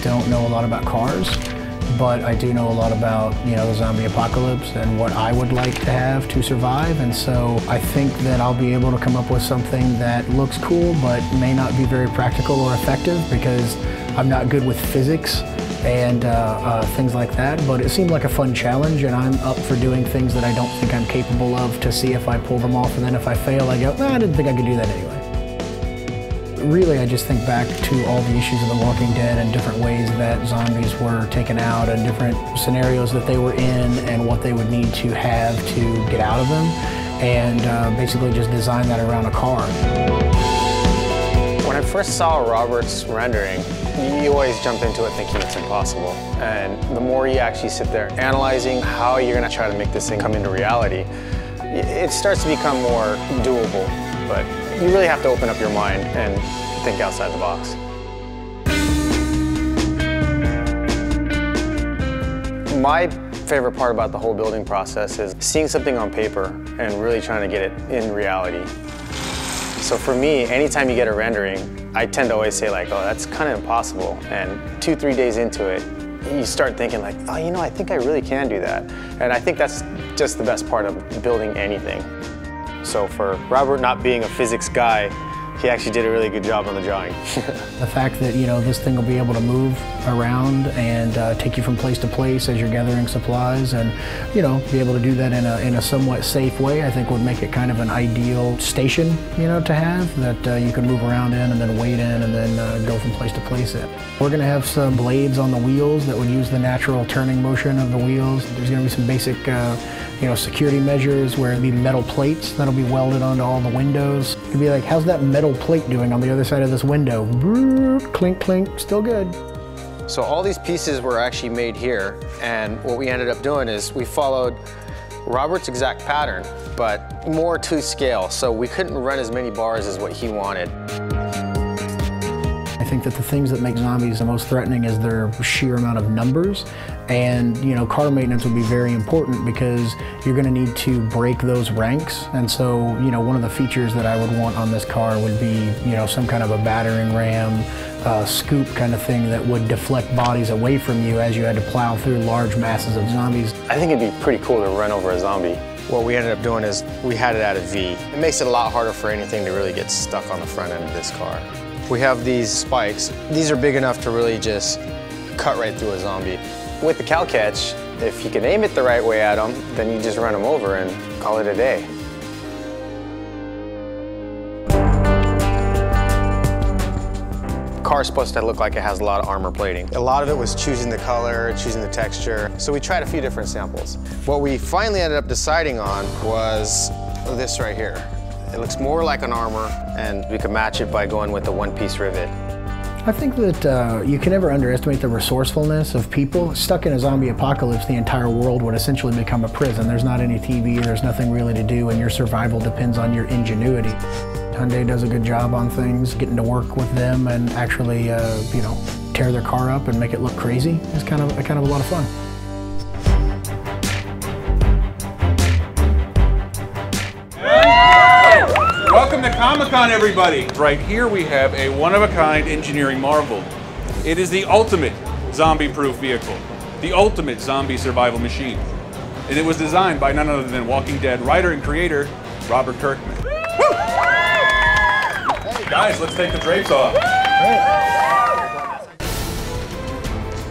don't know a lot about cars, but I do know a lot about, the zombie apocalypse and what I would like to have to survive. And so I think that I'll be able to come up with something that looks cool, but may not be very practical or effective because I'm not good with physics and things like that. But it seemed like a fun challenge, and I'm up for doing things that I don't think I'm capable of to see if I pull them off. And then if I fail, I go, nah, I didn't think I could do that anyway. Really, I just think back to all the issues of The Walking Dead and different ways that zombies were taken out and different scenarios that they were in and what they would need to have to get out of them, and basically just design that around a car. When I first saw Robert's rendering, you always jump into it thinking it's impossible. And the more you actually sit there analyzing how you're going to try to make this thing come into reality, it starts to become more doable. But you really have to open up your mind and think outside the box. My favorite part about the whole building process is seeing something on paper and really trying to get it in reality. So for me, anytime you get a rendering, I tend to always say like, oh, that's kind of impossible. And 2-3 days into it, you start thinking like, oh, I think I really can do that. And I think that's just the best part of building anything. So for Robert not being a physics guy, he actually did a really good job on the drawing. The fact that, this thing will be able to move around and take you from place to place as you're gathering supplies and, be able to do that in a somewhat safe way, I think would make it kind of an ideal station, to have that you can move around in and then wait in and then go from place to place in. We're going to have some blades on the wheels that would use the natural turning motion of the wheels. There's going to be some basic security measures where it'll be metal plates that'll be welded onto all the windows. You'd be like, how's that metal plate doing on the other side of this window? Clink, clink, still good. So all these pieces were actually made here, and what we ended up doing is we followed Robert's exact pattern, but more to scale, so we couldn't run as many bars as what he wanted. I think that the things that make zombies the most threatening is their sheer amount of numbers, and car maintenance would be very important because you're going to need to break those ranks. And so one of the features that I would want on this car would be some kind of a battering ram, scoop kind of thing that would deflect bodies away from you as you had to plow through large masses of zombies. I think it'd be pretty cool to run over a zombie. What we ended up doing is we had it at a V. It makes it a lot harder for anything to really get stuck on the front end of this car. We have these spikes. These are big enough to really just cut right through a zombie. With the cow catch, if you can aim it the right way at them, then you just run them over and call it a day. The car's supposed to look like it has a lot of armor plating. A lot of it was choosing the color, choosing the texture. So we tried a few different samples. What we finally ended up deciding on was this right here. It looks more like an armor, and we could match it by going with a one-piece rivet. I think that you can never underestimate the resourcefulness of people. Stuck in a zombie apocalypse, the entire world would essentially become a prison. There's not any TV, there's nothing really to do, and your survival depends on your ingenuity. Hyundai does a good job on things, getting to work with them and actually, tear their car up and make it look crazy. It's kind of a lot of fun. Welcome to Comic-Con, everybody. Right here we have a one-of-a-kind engineering marvel. It is the ultimate zombie-proof vehicle, the ultimate zombie survival machine. And it was designed by none other than Walking Dead writer and creator, Robert Kirkman. Woo! Guys, let's take the drapes off.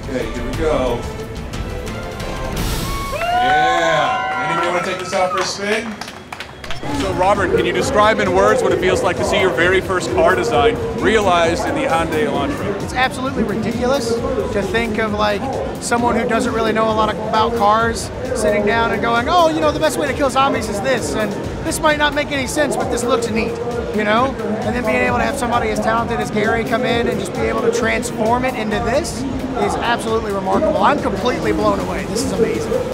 Okay, here we go. Yeah. Anybody want to take this out for a spin? So Robert, can you describe in words what it feels like to see your very first car design realized in the Hyundai Elantra? It's absolutely ridiculous to think of like someone who doesn't really know a lot about cars sitting down and going, oh, the best way to kill zombies is this, and this might not make any sense, but this looks neat, And then being able to have somebody as talented as Gary come in and just be able to transform it into this is absolutely remarkable. I'm completely blown away. This is amazing.